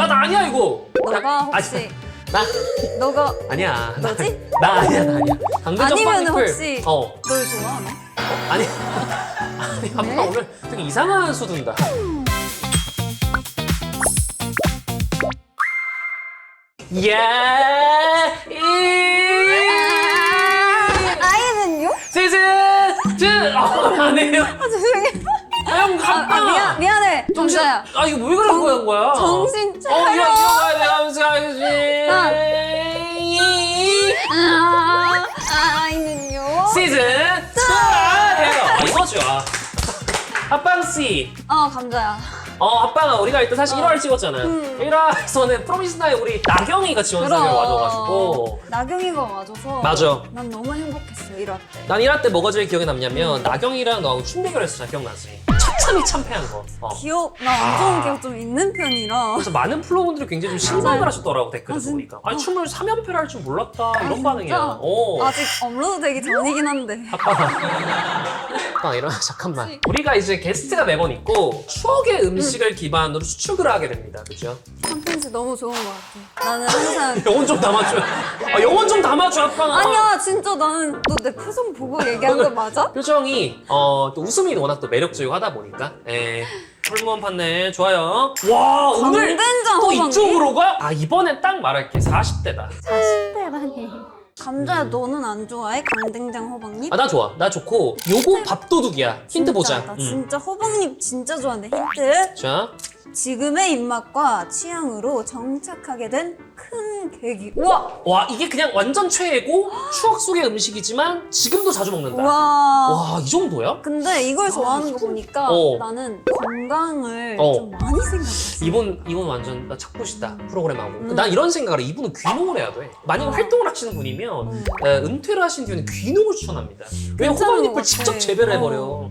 나 아니야 이거. 너가 혹시 나 너가 아니야. 너지? 나 아니야. 강대전 아니면 빵리플. 혹시 어 널 좋아하나? 아니 아니 아빠 오늘 되게 이상한 수둔다. 예. 아이는요? 시즌 2. 안 해요. 죄송해요. 형 아빠. 미안해. 정자야. 아 이거 왜 그런 거야? 정신 차려. 이거 내가 감사하지. 아이는요? 시즌 2. 이거 좋아. 합방 씨. 감자야. 합방아 우리가 일단 사실 1화를 찍었잖아요. 1화에서는 프로미스 나이 우리 나경이가 지원사를 와줘가지고. 나경이가 와줘서 맞아. 난 너무 행복했어 1화 때. 난 1화 때 뭐가 제일 기억에 남냐면 나경이랑 너하고 춤 대결했어. 기억나지? 처참히 참패한 거. 나 안 좋은 기억 좀 있는 편이라. 그래서 많은 플로우분들이 굉장히 좀 실망을 하셨더라고 댓글에서 보니까. 아니 춤을 3연패를 할 줄 몰랐다 이런 반응이야. 아직 업로드되기 전이긴 한데. 아빠 이런 잠깐만. 우리가 이제 게스트가 매번 있고 추억의 음식을 기반으로 추측을 하게 됩니다. 그죠? 컨텐츠 너무 좋은 것 같아. 나는 항상 영혼 좀 담아줘. 영혼 좀 담아줘 아빠가. 아니야 진짜 나는 너 내 표정 보고 얘기한 거 맞아? 표정이 또 웃음이 워낙 또 매력적이고 하다 보니까. 훌무원 판넬 좋아요. 와 오늘 강된장 또 호박님? 이쪽으로 가? 이번엔 딱 말할게 40대다. 40대라니. 감자야 너는 안 좋아해? 강된장 호박잎? 나 좋아. 나 좋고 요거 밥도둑이야. 힌트 보자. 나 진짜 호박잎 진짜 좋아하는데 힌트. 자. 지금의 입맛과 취향으로 정착하게 된 큰 계기. 우와! 와 이게 그냥 완전 최애고 추억 속의 음식이지만 지금도 자주 먹는다. 와. 와 이 정도야? 근데 이걸 좋아하는 거 보니까 어. 나는 건강을 어. 좀 많이 생각했어. 이분 완전 나 착붙이다 프로그램하고. 난 이런 생각을 해. 이분은 귀농을 해야 돼. 만약에 활동을 하시는 분이면 은퇴를 하신 뒤에는 귀농을 추천합니다. 왜냐면 괜찮은 호박잎을 것 직접 같아. 재배를 해버려.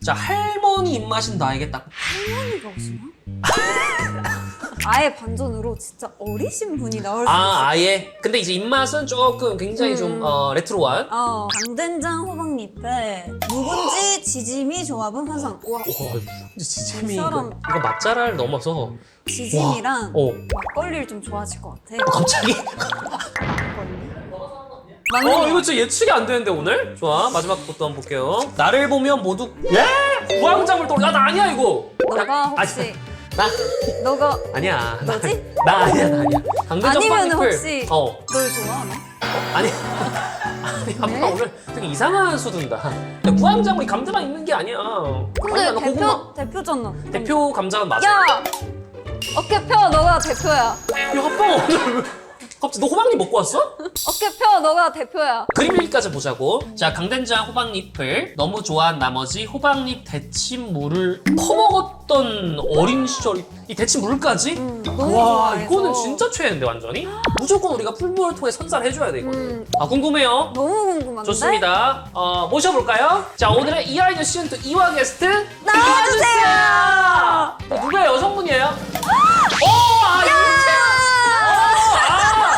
자 할머니 입맛인 나에게 딱 할머니가 오시나? 아예 반전으로 진짜 어리신 분이 나올 수 있어. 아예. 근데 이제 입맛은 조금 굉장히 좀 레트로한. 강된장 호박잎에 묵은지 지짐이 조합은 환상. 와, 지짐이 이 사람- 이거 맛잘알 넘어서 지짐이랑 와, 막걸리를 좀 좋아하실 것 같아. 갑자기? 막걸리. 이거 진짜 예측이 안 되는데 오늘? 좋아 마지막 것도 한번 볼게요. 나를 보면 모두 구황작물 떠올라. 나 아니야 이거. 너가 혹시 너가 아니야. 너지? 나 아니야. 강대전 아니면 빵리플. 혹시 널 좋아하나? 아니 아빠 오늘 되게 이상한 수둔다. 구황작물이 감자만 있는 게 아니야. 근데 아니, 나 고구마. 대표잖아. 대표 감자는 맞아. 야! 어깨 펴, 너가 대표야. 야 아빠 오늘 왜 갑자기 너 호박잎 먹고 왔어? 어깨 펴, 너가 대표야. 그림 읽기까지 보자고. 자, 강된장 호박잎을 너무 좋아한 나머지 호박잎 데친물을 퍼먹었던 어린 시절 이 데친물까지? 너무 와, 좋아해서. 이거는 진짜 최애인데 완전히? 무조건 우리가 풀무를 통해 선사해줘야 돼 이거는. 궁금해요. 너무 궁금한데? 좋습니다. 모셔볼까요? 자, 오늘의 이아이뉴 시즌2 2화 게스트 나와주세요! 누가 여성분이에요?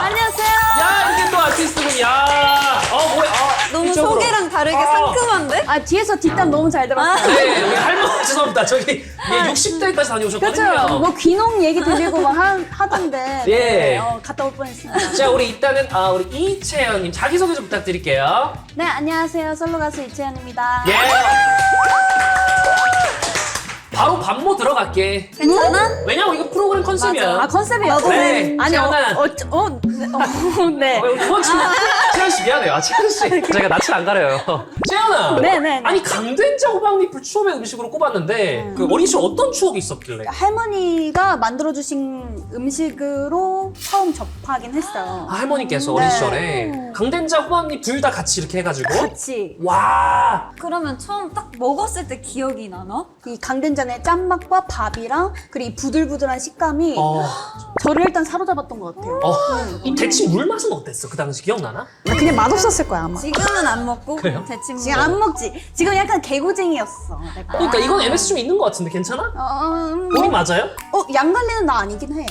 안녕하세요. 야, 이게 또 아티스트분. 야, 뭐야. 너무 이쪽으로. 소개랑 다르게 상큼한데? 뒤에서 뒷담 너무 잘 들었어요. 네, 여기 할머니 죄송합니다. 저기 60대까지 다녀오셨거든요. 그렇죠. 뭐 귀농 얘기 들리고 막 하던데. 예. 네, 갔다 올 뻔했습니다. 자, 우리 일단은 우리 이채연님 자기소개 좀 부탁드릴게요. 네, 안녕하세요. 솔로 가수 이채연입니다. 예. 바로 반모 들어갈게. 괜찮아? 왜냐면 이거 프로그램 컨셉이야. 컨셉이요? 네, 아니, 채연아. 네. 채연 씨 미안해요. 채연 씨. 제가 낯을 안 가려요. 채연아. 네네. 아니 강된장 호박잎을 추억의 음식으로 꼽았는데 그 어린 시절 어떤 추억이 있었길래? 할머니가 만들어주신 음식으로 처음 접하긴 했어요. 할머니께서 어린 네. 시절에 강된장 호박잎 둘 다 같이 이렇게 해가지고. 같이. 와. 그러면 처음 딱 먹었을 때 기억이 나나? 이 강된장의 짠맛과 밥이랑 그리고 이 부들부들한 식감이 저를 일단 사로잡았던 것 같아요. 이 대충 물 맛은 어땠어? 그 당시 기억나나? 그냥 맛없었을 거야, 아마. 지금은 안 먹고 그래요? 대침 지금 안 먹지. 지금 약간 개구쟁이였어, 내가. 그러니까 이건 MSG 좀 있는 것 같은데 괜찮아? 본인 맞아요? 양갈래는 나 아니긴 해.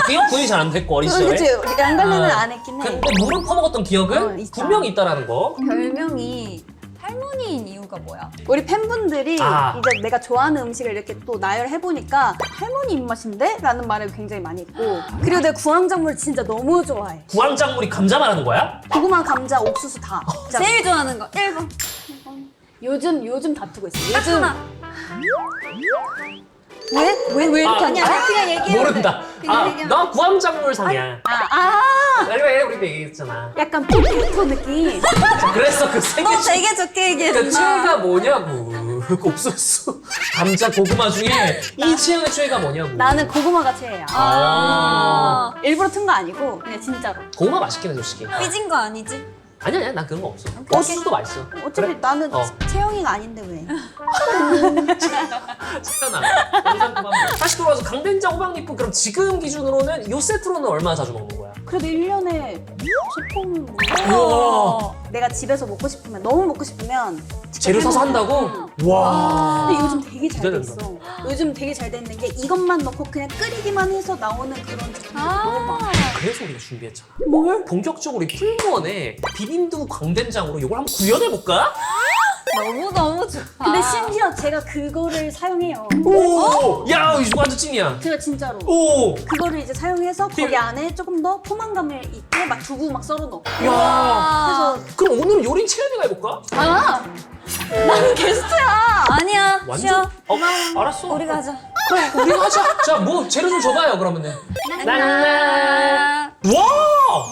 그냥 본인이 잘 안 됐고 어린 시절에. 그치, 양갈래는 안 했긴 해. 근데 물을 퍼먹었던 기억은 있어. 분명히 있다라는 거. 별명이 할머니인 이유가 뭐야? 우리 팬분들이 아. 이제 내가 좋아하는 음식을 이렇게 또 나열해보니까 할머니 입맛인데? 라는 말을 굉장히 많이 했고 그리고 내가 구황작물 진짜 너무 좋아해. 구황작물이 감자 말하는 거야? 고구마, 감자, 옥수수 다. 진짜. 제일 좋아하는 거 1번. 요즘 다투고 있어. 요즘 요즘 왜 이렇게 하냐? 그냥 얘기해. 모른다. 너 구황작물상이야. 내가 우리도 얘기했잖아. 약간 포테이토 느낌. 그래서 그 세 개 너 되게 좋게 얘기했어. 그 최애가 뭐냐고. 옥수수, 감자, 고구마 중에 이 최애의 최애가 뭐냐고. 나는 고구마가 최애야. 아. 일부러 튼 거 아니고 그냥 진짜로. 고구마 맛있긴 해 솔직히. 삐진 거 아니지? 아니야, 난 그런 거 없어. 옥수수도 맛있어. 어차피 그래? 나는 어. 채영이가 아닌데 왜? 괜찮아. 영상 그만 봐. 다시 돌아와서 강된장 호박잎은 그럼 지금 기준으로는 요 세트로는 얼마나 자주 먹는 거야? 그래도 1년에 10번 우와. 내가 집에서 먹고 싶으면 너무 먹고 싶으면 재료 사서 한다고? 와. 근데 요즘 되게 잘 돼 기대된다. 있어. 요즘 되게 잘 돼 있는 게 이것만 넣고 그냥 끓이기만 해서 나오는 그런 제품들이 너무 많아. 그래서 우리가 준비했잖아. 뭘? 본격적으로 이 풀무원에 비빔두 광된장으로 이걸 한번 구현해볼까? 너무 좋다. 근데 심지어 제가 그거를 사용해요. 오! 야, 이거 완전 찐이야. 제가 진짜로 오! 그거를 이제 사용해서 거기 안에 조금 더 포만감을 있게 막 두부 막 썰어 넣고. 야. 그래서 그럼 오늘은 요리는 채연이가 해볼까? 나는 게스트야. 아니야. 쉬어. 알았어. 우리가 하자. 그래, 우리가 하자. 자, 뭐 재료 좀 줘봐요, 그러면은. 랄라. 와!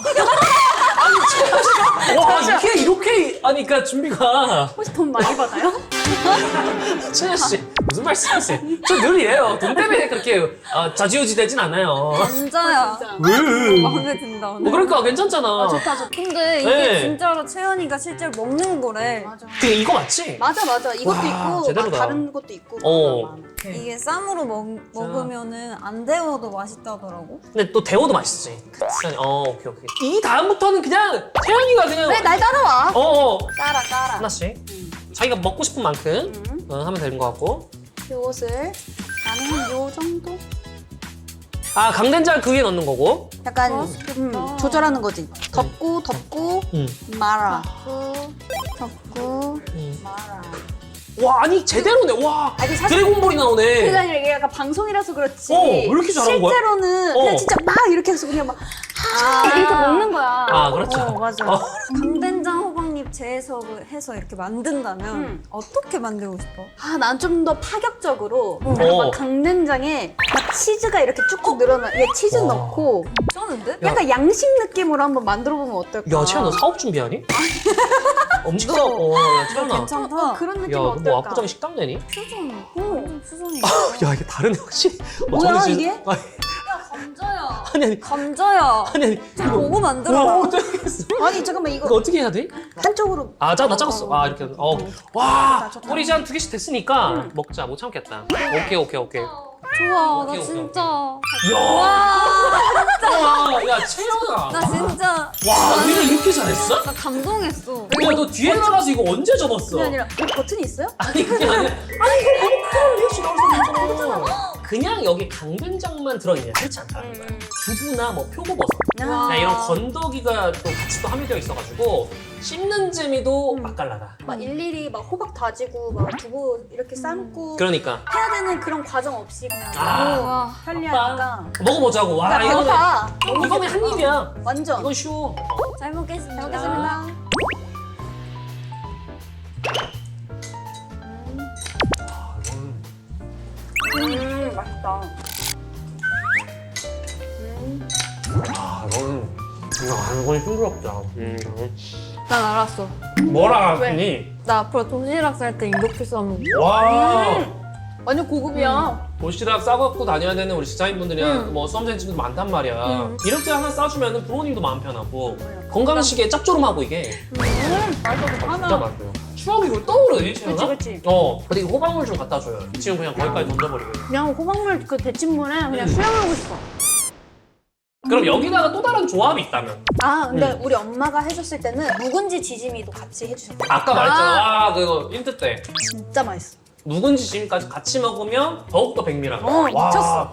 아니, 채연 와, 이게 이렇게, 아니, 그니까 준비가. 혹시 돈 많이 받아요? 채연 씨, 무슨 말씀이세요? 저 늘 이래요. 돈 때문에 그렇게 자지우지 되진 않아요. 남자야. 진짜. 왜? 마음에 든다 오늘. 그러니까 괜찮잖아. 좋다 좋다. 근데 이게 네. 진짜로 채연이가 실제로 먹는 거래. 맞아. 그게 이거 맞지? 맞아. 이것도 와, 있고 제대로다. 막 다른 것도 있고. 어. 이게 쌈으로 먹으면은 안 데워도 맛있다더라고. 근데 또 데워도 맛있지. 그치. 오케이. 이 다음부터는 그냥 채연이가 그냥. 그래 날 따라와. 따라. 하나씩. 자기가 먹고 싶은 만큼 하면 되는 것 같고. 요것을 나는 한 요 정도? 아, 강된장 그 위에 넣는 거고. 약간 맛있겠다. 조절하는 거지. 덮고 말아. 덮고 말아. 와, 아니 제대로네. 와, 아니, 사실- 드래곤볼이 나오네. 그게 아니라 이게 약간 방송이라서 그렇지. 왜 이렇게 잘하는 거야? 실제로는 그냥 진짜 막 이렇게 해서 그냥 막 이렇게 먹는 거야. 아, 그렇죠. 맞아. 강된장 호박잎 재해석을 해서 이렇게 만든다면 어떻게 만들고 싶어? 난 좀 더 파격적으로 어. 막 강된장에 막 치즈가 이렇게 쭉쭉 늘어나 위에 치즈 와. 넣고 쩌는데? 약간 양식 느낌으로 한번 만들어 보면 어떨까? 야, 채연 너 사업 준비하니? 음식 사업. 야, 채연아. 괜찮다. 그런 느낌 야, 너 어떨까? 뭐 압구정 식당 내니? 수준. 수준이. 야, 이게 다르네 확실히. 뭐야, 저는 이게? 야 감자야. 아니. 감자야. 아니. 좀 보고 만들어. 와, 어떻게 했어? 아니 잠깐만 이거 이거 어떻게 해야 돼? 한쪽으로 아, 나 작았어. 아, 이렇게. 와, 좋다. 우리 이제 한 2개씩 됐으니까 먹자. 못 참겠다. 오케이. 좋아. 나 오케이, 진짜. 야, 와, 야, 채연아. 나 진짜. 와, 네가 이렇게 잘했어? 나 감동했어. 야, 너 뒤에 나가서 이거 언제 접었어? 그게 아니라 버튼이 있어요? 아니, 그게 아니라. 아니, 이거 너무 큰 리액션 나올 수 없잖아. 그냥 여기 강된장만 들어있냐? 그렇지 않다는 거야. 두부나 뭐 표고버섯. 그냥 이런 건더기가 또 같이 또 함유되어 있어가지고 씹는 재미도 맛깔나다. 막 일일이 막 호박 다지고 막 두부 이렇게 삶고 그러니까 해야 되는 그런 과정 없이 그냥 아. 너무 와. 편리하니까. 먹어보자고. 와, 야, 이거는 배고파. 이거는 한 입이야. 완전. 이건 쉬워. 잘 먹겠습니다. 잘 먹겠습니다. 맛있다. 이건 싱그럽다. 난 알았어. 뭐라 하니? 나 앞으로 도시락 쌀 때 이렇게 싸먹어. 와. 완전 고급이야. 도시락 싸갖고 다녀야 되는 우리 직장인분들이나 뭐 수험생 친구들 많단 말이야. 이렇게 하나 싸주면 부모님도 마음 편하고 건강식에 짭조름하고 이게 진짜 맛있어요. 추억이 이걸 떠오르네, 채연아? 그치. 근데 이 호박물 좀 갖다 줘요. 지금 그냥 거기까지 던져버리게. 그냥 호박물 그 데친물에 그냥 수영하고 싶어. 그럼 여기다가 또 다른 조합이 있다면? 근데 우리 엄마가 해줬을 때는 묵은지 지짐이도 같이 해주셨어. 아까 말했잖아. 그거 인트 때. 진짜 맛있어. 묵은지 지금까지 같이 먹으면 더욱더 백미라고. 미쳤어.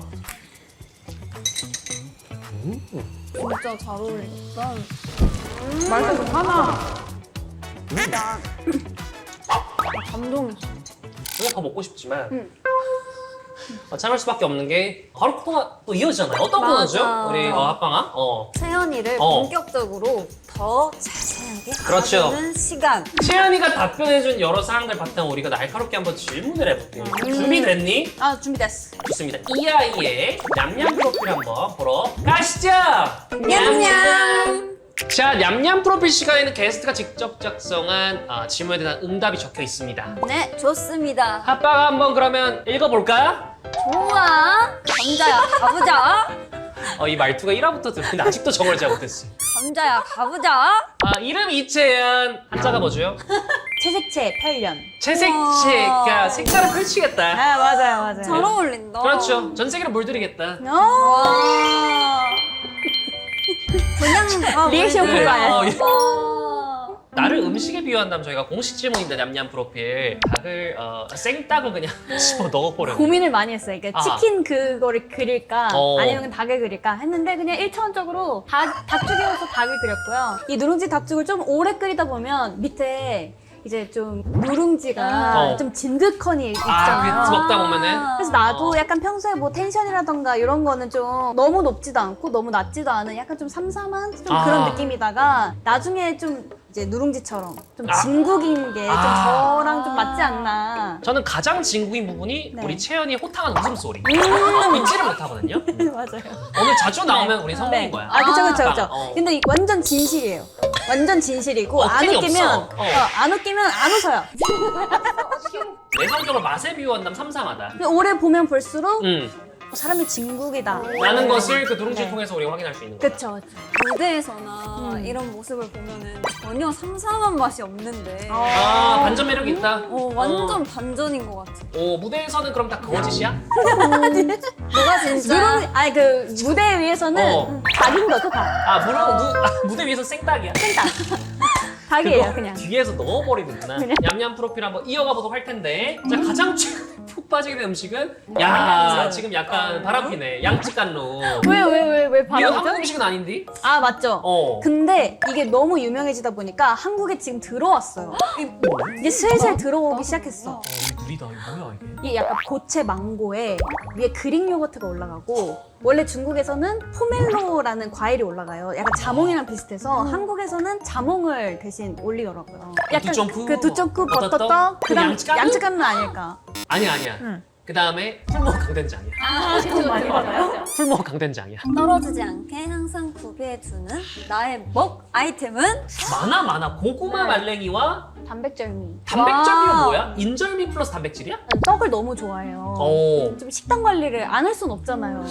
진짜 잘 어울리겠다. 맛있어, 하나. 감동했어. 그냥 더 먹고 싶지만 참을 수밖에 없는 게 바로 코너가 또 이어지잖아요. 어떤 맞아. 코너죠? 우리 합방아? 채연이를 본격적으로 더 자세하게 그렇죠. 알아보는 시간. 채연이가 답변해준 여러 사항들 바탕 우리가 날카롭게 한번 질문을 해볼게요. 준비됐니? 아 준비됐어. 좋습니다. 이 아이의 냠냠 프로필 한번 보러 가시죠. 냠냠. 자, 냠냠 프로필 시간에는 게스트가 직접 작성한 질문에 대한 응답이 적혀 있습니다. 네, 좋습니다. 합방 한번 그러면 읽어볼까? 좋아. 감자야, 가보자. 이 말투가 1화부터 들었는데 아직도 정을 잘 못했어요. 감자야, 가보자. 이름 이채연, 한자가 뭐죠? 채색채 8년. 채색채가 색깔을 펼치겠다. 아 맞아요. 잘 어울린다. 그렇죠. 전 세계를 물들이겠다. 와. 그냥 리액션 네. 볼까요? 와. 나를 음식에 비유한다면 저희가 공식 질문인데 냠냠 프로필 닭을 생닭을 그냥 집어 넣어버려. 고민을 많이 했어요. 그러니까 아. 치킨 그거를 그릴까 어. 아니면 닭을 그릴까 했는데 그냥 1차원적으로 닭죽이어서 닭을 그렸고요. 이 누룽지 닭죽을 좀 오래 끓이다 보면 밑에 이제 좀 누룽지가 좀 진득하니 있잖아요. 그치, 먹다 보면은. 그래서 나도 약간 평소에 뭐 텐션이라던가 이런 거는 좀 너무 높지도 않고 너무 낮지도 않은 약간 좀 삼삼한 좀 그런 느낌이다가 나중에 좀 이제 누룽지처럼 좀 진국인 게 좀 저랑 좀 맞지 않나. 저는 가장 진구인 부분이 네. 우리 채연이의 호탕한 웃음소리. 믿지를 못하거든요. 맞아요. 오늘 자주 나오면 우리 성공인 거야. 그쵸. 어. 근데 이 완전 진실이에요. 완전 진실이고 안 어깨는 웃기면 없어. 안 웃기면 안 웃어요. 내성적으로 맛에 비유한다면 삼삼하다. 근데 오래 보면 볼수록 음. 사람이 진국이다. 라는 것을 그 누룽지를 네. 통해서 우리가 확인할 수 있는 거야. 그쵸. 무대에서나 이런 모습을 보면은 전혀 삼삼한 맛이 없는데 반전 매력이 있다. 완전 반전인 것 같아. 무대에서는 그럼 다 거짓이야? 너가 진짜 아니 그 무대 위에서는 닭인 거죠, 닭. 무대 위에서 생닭이야. 생닭. 닭이에요, 그거 그냥. 뒤에서 넣어버리는구나. 그냥. 냠냠 프로필 한번 이어가 보도록 할 텐데. 자, 가장 최근에 푹 빠지게 된 음식은 야, 지금 약간 바람피네. 양쯔깐루. 왜 이거 바로 한국 음식은 아닌데? 아 맞죠. 어. 근데 이게 너무 유명해지다 보니까 한국에 지금 들어왔어요. 이제 슬슬 들어오기 시작했어. 이거 느리다. 이거 뭐야 이게? 이게 약간 고체 망고에 위에 그릭 요거트가 올라가고 원래 중국에서는 포멜로라는 과일이 올라가요. 약간 자몽이랑 비슷해서 한국에서는 자몽을 대신 올리더라고요. 약간 두점프? 그 두점프 버터떡? 버터떡 그 그다음 양쯔깐루? 양쯔깐루 아닐까. 아니야. 그 다음에 풀모 강된장이야. 돈 많이 받아요? 풀모 강된장이야. 떨어지지 않게 항상 구비해두는 나의 먹 아이템은 많아. 고구마 말랭이와 단백절미. 단백질이 와우. 뭐야? 인절미 플러스 단백질이야? 떡을 너무 좋아해요. 오. 좀 식단 관리를 안 할 순 없잖아요.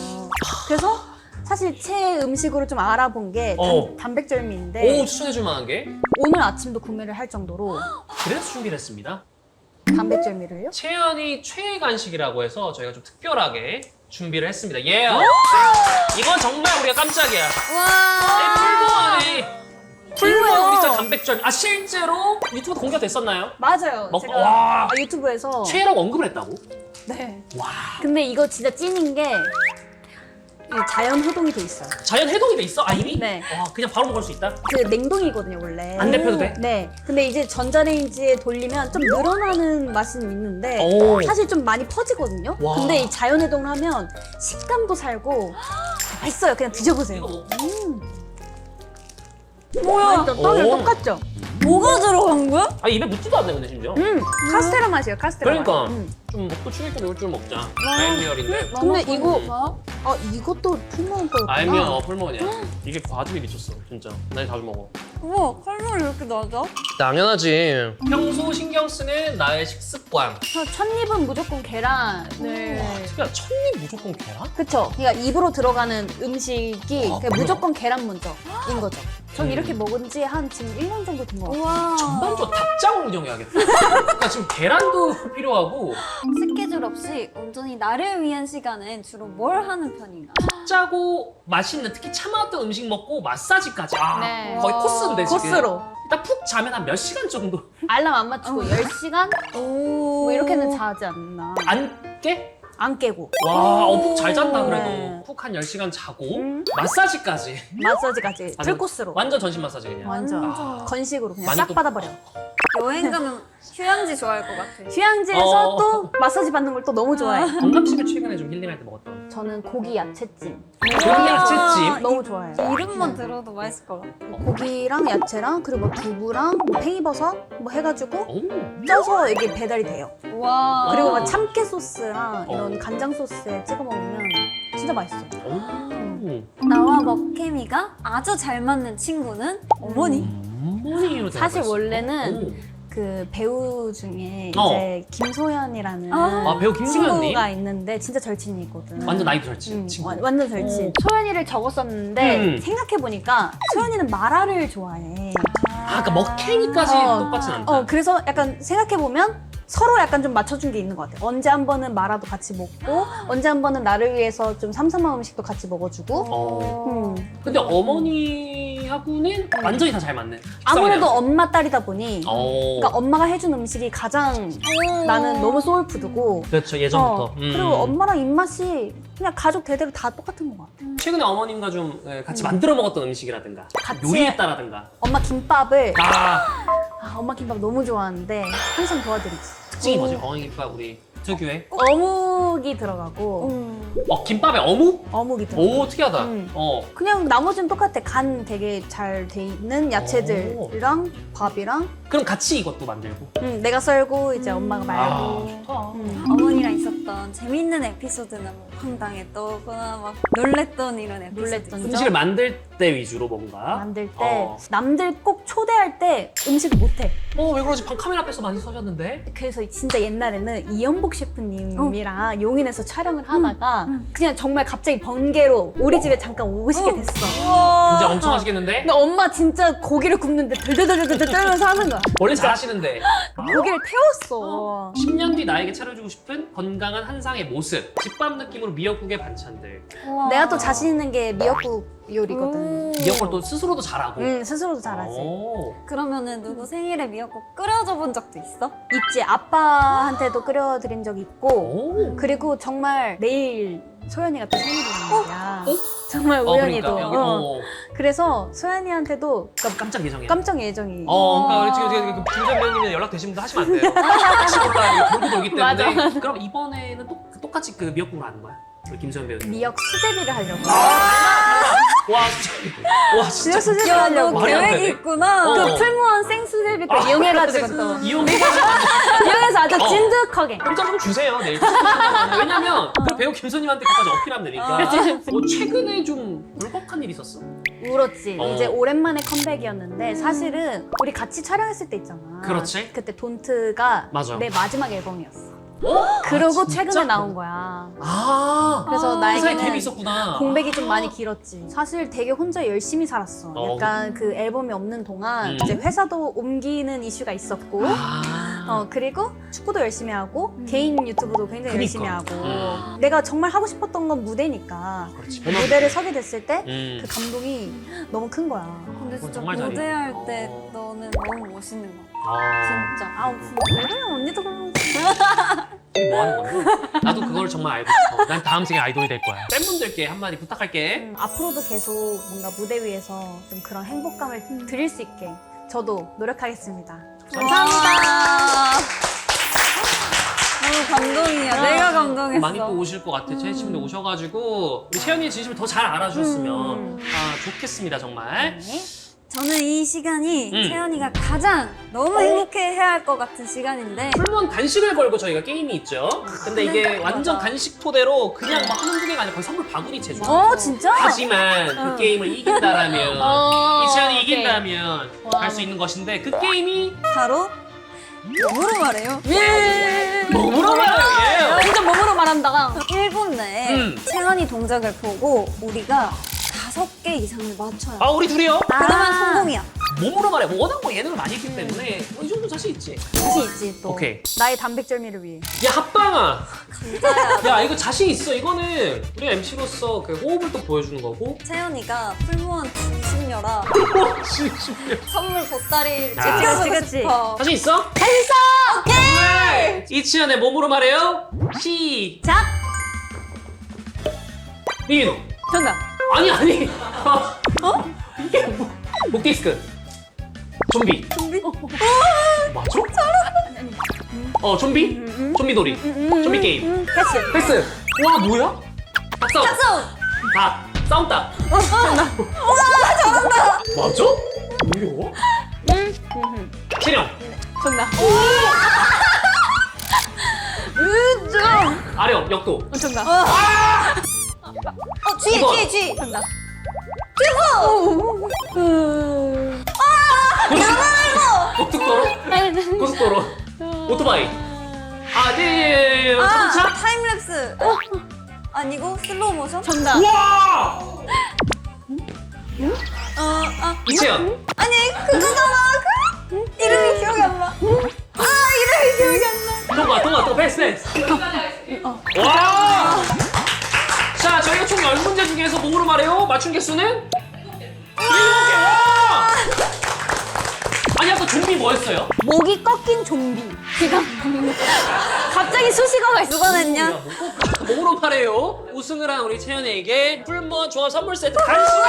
그래서 사실 최 음식으로 좀 알아본 게 단백절미인데 오, 추천해줄 만한 게? 오늘 아침도 구매를 할 정도로 그래서 준비를 했습니다. 단백절미를요? 채연이 최애 간식이라고 해서 저희가 좀 특별하게 준비를 했습니다. 예! 이건 정말 우리가 깜짝이야. 와 풀모 우리 진짜 단백질. 실제로 유튜브 공개가 됐었나요? 맞아요. 먹- 제가 와. 유튜브에서 최애라고 언급을 했다고? 네. 와. 근데 이거 진짜 찐인 게 이 자연 해동이 돼 있어요. 자연 해동이 돼 있어? 이미? 네. 와, 그냥 바로 먹을 수 있다? 그 냉동이거든요 원래. 안 데펴도 돼? 네. 근데 이제 전자레인지에 돌리면 좀 늘어나는 맛은 있는데 오. 사실 좀 많이 퍼지거든요. 와. 근데 이 자연 해동을 하면 식감도 살고 맛있어요. 그냥 드셔보세요. 뭐야 떡이 오. 똑같죠? 뭐가 들어간 거야? 입에 묻지도 않네, 근데 심지어. 카스테라 맛이에요. 카스테라 그러니까. 맛. 좀 먹고 충격도 이걸 좀 먹자. 알미얼인데. 근데 이거 뭐? 이것도 풀먹은 거였구나. 알미얼 풀모냐. 이게 과즙이 미쳤어, 진짜. 나 이거 자주 먹어. 우와 칼로리 이렇게 낮아? 당연하지. 평소 신경 쓰는 나의 식습관. 저 첫입은 무조건 계란을. 특히나 첫입 무조건 계란? 그쵸. 그러니까 입으로 들어가는 음식이 그냥 그래요? 무조건 계란 먼저인 거죠. 전 이렇게 먹은 지 한 지금 1년 정도 된 것 같아요. 우와 전반적으로 닭장을 운영해야겠다. 그러니까 지금 계란도 필요하고 스케줄 없이 온전히 나를 위한 시간엔 주로 뭘 하는 편인가? 짜고 맛있는 특히 참 많았던 음식 먹고 마사지까지. 네. 거의 코스인데 지금. 코스로. 일단 푹 자면 한 몇 시간 정도 알람 안 맞추고 10시간? 오 뭐 이렇게는 자지 않나. 안 깨? 안 깨고. 푹 잘 잤다 그래도. 네. 푹 한 10시간 자고 마사지까지. 마사지까지 풀코스로. 완전 전신 마사지 그냥. 완전 아. 건식으로 그냥 많이 싹 또- 받아버려. 여행 가면 휴양지 좋아할 것 같아. 휴양지에서 어. 또 마사지 받는 걸 또 너무 좋아해. 건강식을 최근에 좀 힐링할 때 먹었던. 저는 고기 야채찜 고기 야채찜. 너무 좋아해요. 이름만 들어도 맛있을 것 같아. 고기랑 야채랑 그리고 뭐 두부랑 뭐 팽이버섯 뭐 해가지고 오. 쪄서 이게 배달이 돼요. 와. 그리고 막 참깨 소스랑 어. 이런 간장 소스에 찍어 먹으면 진짜 맛있어요. 오. 나와 먹케미가 아주 잘 맞는 친구는 어머니. 어머니로 사실 생각했어. 원래는 오. 그 배우 중에 어. 이제 김소연이라는 아, 배우 김소연님? 친구가 있는데 진짜 절친이거든. 완전 나이도 절친 친구. 완전 절친. 소연이를 적었었는데 생각해보니까 소연이는 마라를 좋아해. 아, 그러니까 먹행이까지 똑같진 않다. 그래서 약간 생각해보면 서로 약간 좀 맞춰준 게 있는 것 같아. 언제 한 번은 마라도 같이 먹고 언제 한 번은 나를 위해서 좀 삼삼한 음식도 같이 먹어주고. 근데 어머니하고는 완전히 다 잘 맞네. 아무래도 식성이랑. 엄마 딸이다 보니 그러니까 엄마가 해준 음식이 가장 나는 너무 소울푸드고 그렇죠, 예전부터. 그리고 엄마랑 입맛이 그냥 가족 대대로 다 똑같은 것 같아. 최근에 어머님과 좀 같이 만들어 먹었던 음식이라든가 같이 요리했다라든가. 엄마 김밥을 아, 엄마 김밥 너무 좋아하는데 항상 도와드리지. 특징이 뭐죠? 어머니 김밥 우리 특유의. 어묵이 들어가고 김밥에 어묵? 어묵이 들어가고 오, 특이하다. 그냥 나머지는 똑같아. 간 되게 잘 돼 있는 야채들이랑 밥이랑 그럼 같이 이것도 만들고. 내가 썰고 이제 엄마가 말고 좋다. 어머니랑 있었던 재밌는 에피소드는 뭐 황당에 떠거나 막 놀랬던 이런 에피소드. 놀랬던 음식을 만들 때 위주로 뭔가. 만들 때 어. 남들 꼭 초대할 때 음식을 못해. 왜 그러지? 방 카메라 앞에서 많이 서셨는데. 그래서 진짜 옛날에는 이연복 셰프님이랑 용인에서 촬영을 하다가 그냥 정말 갑자기 번개로 우리 집에 잠깐 오시게 됐어. 진짜 엄청 하시겠는데? 근데 엄마 진짜 고기를 굽는데 들들들들들 떨면서 하는 거야. 원래 잘하시는데. 고기를 태웠어. 10년 뒤 나에게 차려주고 싶은 건강한 한상의 모습. 집밥 느낌으로 미역국의 반찬들. 내가 또 자신 있는 게 미역국 요리거든. 미역국을 또 스스로도 잘하고. 스스로도 잘하지. 오. 그러면은 누구 생일에 미역국 끓여줘 본 적도 있어? 있지. 아빠한테도 끓여드린 적 있고 오. 그리고 정말 내일 소연이가 또 생일이란 말이야. 정말 우연히도. 그러니까 여기, 그래서 소연이한테도 깜짝 예정이야. 깜짝 예정이. 그러니까 우리 지금 김 선배님이랑 연락 되신 분도 하시면 안 돼요. 혹시 몰라 돌고 돌기 때문에. 맞아. 그럼 이번에는 똑같이 그 미역국을 하는 거야? 우리 김소연 배우님. 미역 수제비를 하려고. 와 진짜. 와 진짜. 미역 수제비 야, 너 하려고. 말이 안 계획이 되네. 있구나. 그 풀무원 생수제비 거 이용해가지고 또 이용해가지고 이용해서 아주 찐득하게. 공짜 좀 주세요 내일. 왜냐면 그 배우 김소님한테 그까지 어필하면 되니까. 최근에 좀 울컥한 일 있었어. 울었지. 어. 이제 오랜만에 컴백이었는데 사실은 우리 같이 촬영했을 때 있잖아. 그렇지. 그때 돈트가 맞아. 내 마지막 앨범이었어. 그러고 진짜? 최근에 나온 거야. 그 그래서 사이에 갭이 나에게는 있었구나. 공백이 좀 많이 길었지. 사실 되게 혼자 열심히 살았어. 약간 그 앨범이 없는 동안 이제 회사도 옮기는 이슈가 있었고 그리고 축구도 열심히 하고 개인 유튜브도 굉장히 그니까. 열심히 하고 내가 정말 하고 싶었던 건 무대니까 그렇지. 무대를 서게 됐을 때 그 음. 감동이 너무 큰 거야. 근데 그건 진짜 정말 잘해. 무대할 때 너는 너무 멋있는 거 같아. 아. 진짜. 왜 그래 언니도 그러면 이게 뭐 하는 건데? 나도 그걸 정말 알고 싶어. 난 다음 생에 아이돌이 될 거야. 팬분들께 한마디 부탁할게. 앞으로도 계속 뭔가 무대 위에서 좀 그런 행복감을 드릴 수 있게 저도 노력하겠습니다. 감사합니다. 너무 감동이야. 내가 감동했어. 많이 또 오실 것 같아. 채연 씨분들 오셔가지고 우리 채연이의 진심을 더 잘 알아주셨으면 좋겠습니다 정말. 저는 이 시간이 음. 채연이가 가장 너무 행복해해야 할 것 같은 시간인데 풀무원 간식을 걸고 저희가 게임이 있죠. 근데 이게 완전 간식 토대로 그냥 막 하는 두 개가 아니라 거의 선물 바구니 체조. 진짜? 하지만 그 게임을 이긴다라면 이 채연이 오케이. 이긴다면 할 수 있는 것인데 그 게임이 바로 몸으로 말해요. 몸으로 말해요. 진짜 몸으로 말한다. 1분 내에 채연이 동작을 보고 우리가 5개 이상을 맞춰요. 아 우리 둘이요? 그러면 성공이야. 몸으로 말해. 워낙 뭐 예능을 많이 했기 때문에 이 정도 자신 있지. 자신 있지 또. 오케이. 나의 단백질미를 위해. 야 합방아. 진짜야. 야 이거 자신 있어. 이거는 우리 MC로서 그 호흡을 또 보여주는 거고. 채연이가 풀무원 진심녀라 선물 보따리 아. 챙겨주고 그치. 싶어. 자신 있어? 자신 있어. 오케이. 이치현의 몸으로 말해요. 시작. 미민호. 정답. 아니. 이게 뭐? 목디스크. 좀비. 좀비? 맞아? 좀비? 좀비놀이. 좀비 게임. 패스. 패스. 와, 뭐야? 닭싸움. 짝수. 싸움다. 정답. 맞아? 뭐야? 체령. 정답. 으정. 아령. 역도. 정답. 쥐, 이번. 쥐, 쥐. 정답. 고속도로. 고속도로. 오토바이. 네. 자동차. 타임랩스. 아니고 슬로우 모션? 정답. 우와! 이채연. 아니 그거잖아. 이름이 기억이 안 나. 이름이 기억이 안 나. 통과. 패스. 와! 자, 저희가 총 10문제 중에서 목으로 말해요. 맞춘 개수는? 7개! 와! 아니, 아까 좀비 뭐였어요? 목이 꺾인 좀비. 갑자기 수식어가 있어. 누가 냈냐? 목으로 말해요. 우승을 한 우리 채연이에게 풀무원 종합 선물 세트 간식을!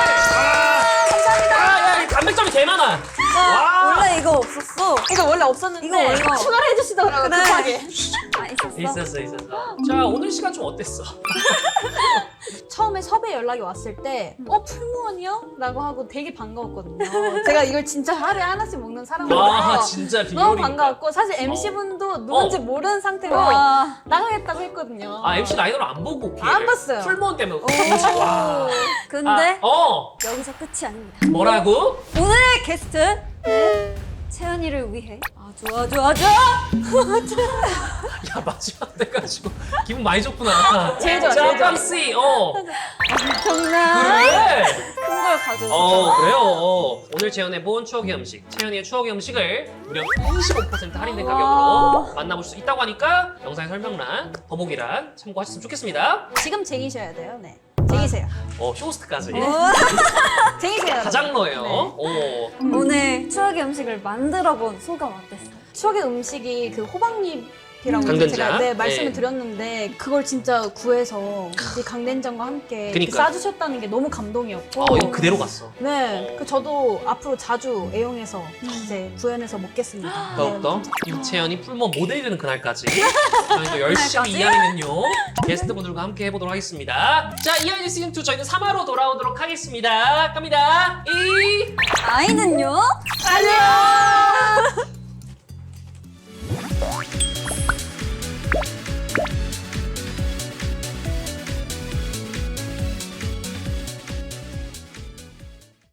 감사합니다. 야, 단백질이 개 많아. 와! 원래 이거 없었어. 이거 원래 없었는데 이거 원래 추가를 해주시더라고요. 그래. 급하게. 있었어. 있었어. 자, 오늘 시간 좀 어땠어? 처음에 섭외 연락이 왔을 때 풀무원이요? 라고 하고 되게 반가웠거든요. 제가 이걸 진짜 하루에 하나씩 먹는 와, 사람이라서 진짜 너무 비결이니까. 반가웠고 사실 MC분도 누군지 모르는 상태로 나가겠다고 했거든요. MC 라이너를 안 보고 기회를. 안 봤어요. 풀무원 때문에. 와. 근데 여기서 끝이 아닙니다. 뭐라고? 오늘의 게스트 채연이를 위해 좋아. 야, 마지막 돼가지고 기분 많이 좋구나. 제일 좋아, 자, 제일 좋아. 깜씨. 정답. 그래. 큰 걸 가져오셨어. 그래요. 오늘 재현해본 추억의 음식, 채연이의 추억의 음식을 무려 25% 할인된 가격으로 만나볼 수 있다고 하니까 영상의 설명란, 더보기란 참고하셨으면 좋겠습니다. 지금 쟁이셔야 돼요. 네. 쟁이세요. 쇼호스트까지. 쟁이세요. 가장러예요. 네. 오늘 추억의 음식을 만들어본 소감 어땠어? 추억의 음식이 그 호박잎이라고 강된장. 제가 말씀을 네. 드렸는데 그걸 진짜 구해서 이 강된장과 함께 이렇게 그니까요. 싸주셨다는 게 너무 감동이었고 이거 그대로 갔어. 네, 저도 앞으로 자주 애용해서 이제 구현해서 먹겠습니다. 더욱더 임채연이 풀무원 모델이 되는 그날까지 저희도 열심히 그날까지? 이하이는요 게스트분들과 함께 해보도록 하겠습니다. 자, 이하이는 시즌2 저희는 3화로 돌아오도록 하겠습니다. 갑니다. 아이는요? 안녕!